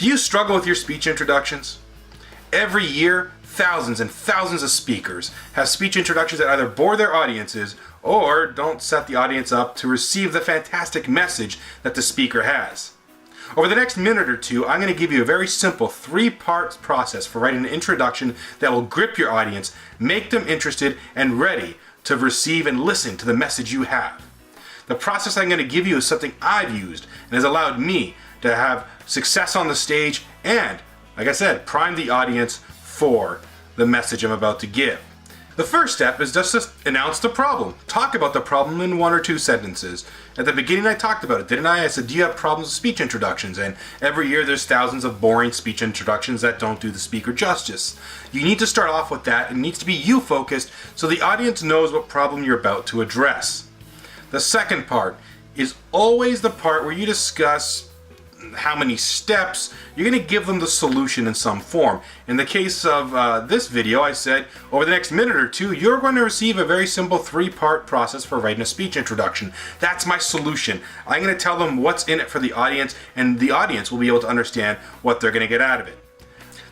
Do you struggle with your speech introductions? Every year, thousands and thousands of speakers have speech introductions that either bore their audiences or don't set the audience up to receive the fantastic message that the speaker has. Over the next minute or two, I'm going to give you a very simple 3-part process for writing an introduction that will grip your audience, make them interested and ready to receive and listen to the message you have. The process I'm going to give you is something I've used and has allowed me to have success on the stage and, like I said, prime the audience for the message I'm about to give. The first step is just to announce the problem. Talk about the problem in 1 or 2 sentences. At the beginning I talked about it, didn't I? I said, do you have problems with speech introductions? And every year there's thousands of boring speech introductions that don't do the speaker justice. You need to start off with that. It needs to be you focused so the audience knows what problem you're about to address. The second part is always the part where you discuss how many steps. You're going to give them the solution in some form. In the case of this video, I said over the next minute or two, you're going to receive a very simple 3-part process for writing a speech introduction. That's my solution. I'm going to tell them what's in it for the audience, and the audience will be able to understand what they're going to get out of it.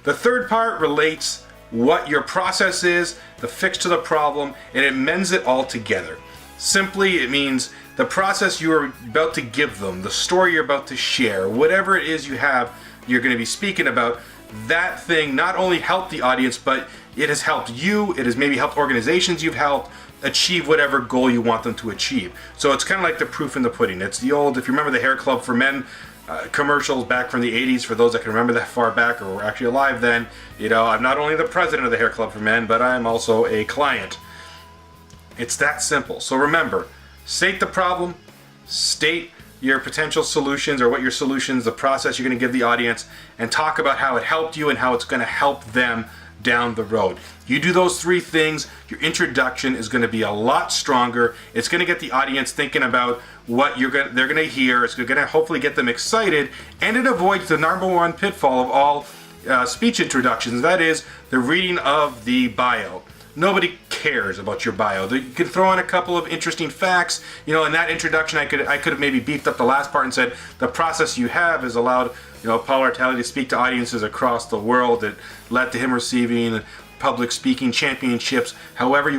The third part relates what your process is, the fix to the problem, and it mends it all together. Simply, it means the process you're about to give them, the story you're about to share, whatever it is you're going to be speaking about, that thing not only helped the audience, but it has helped you, it has maybe helped organizations you've helped achieve whatever goal you want them to achieve. So it's kind of like the proof in the pudding. It's the old, if you remember the Hair Club for Men commercials back from the 80s, for those that can remember that far back or were actually alive then, I'm not only the president of the Hair Club for Men, but I'm also a client. It's that simple. So remember, state the problem, state your potential solutions or what your solutions, the process you're going to give the audience, and talk about how it helped you and how it's going to help them down the road. You do those 3 things, your introduction is going to be a lot stronger. It's going to get the audience thinking about what they're going to hear. It's going to hopefully get them excited, and it avoids the #1 pitfall of all speech introductions. That is the reading of the bio. Nobody cares about your bio. You can throw in a couple of interesting facts. In that introduction, I could have maybe beefed up the last part and said the process you have has allowed Paul Artale to speak to audiences across the world. It led to him receiving public speaking championships. However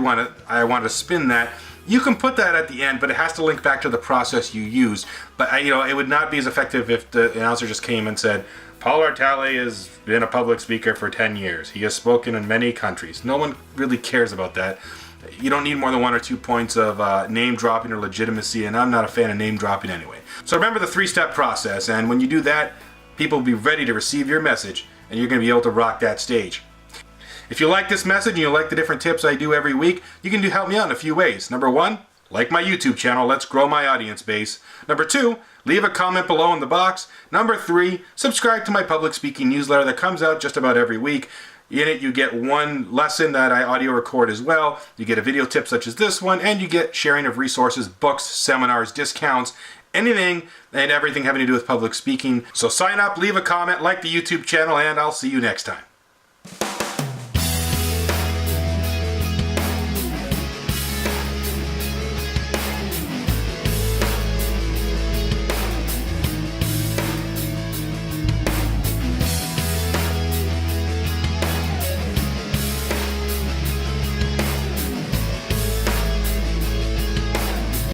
I want to spin that. You can put that at the end, but it has to link back to the process you used. But it would not be as effective if the announcer just came and said, Paul Artale has been a public speaker for 10 years. He has spoken in many countries. No one really cares about that. You don't need more than 1 or 2 points of name dropping or legitimacy, and I'm not a fan of name dropping anyway. So remember the 3-step process, and when you do that, people will be ready to receive your message, and you're going to be able to rock that stage. If you like this message and you like the different tips I do every week, you can help me out in a few ways. Number 1, like my YouTube channel. Let's grow my audience base. Number 2, leave a comment below in the box. Number 3, subscribe to my public speaking newsletter that comes out just about every week. In it, you get 1 lesson that I audio record as well. You get a video tip such as this one, and you get sharing of resources, books, seminars, discounts, anything and everything having to do with public speaking. So sign up, leave a comment, like the YouTube channel, and I'll see you next time.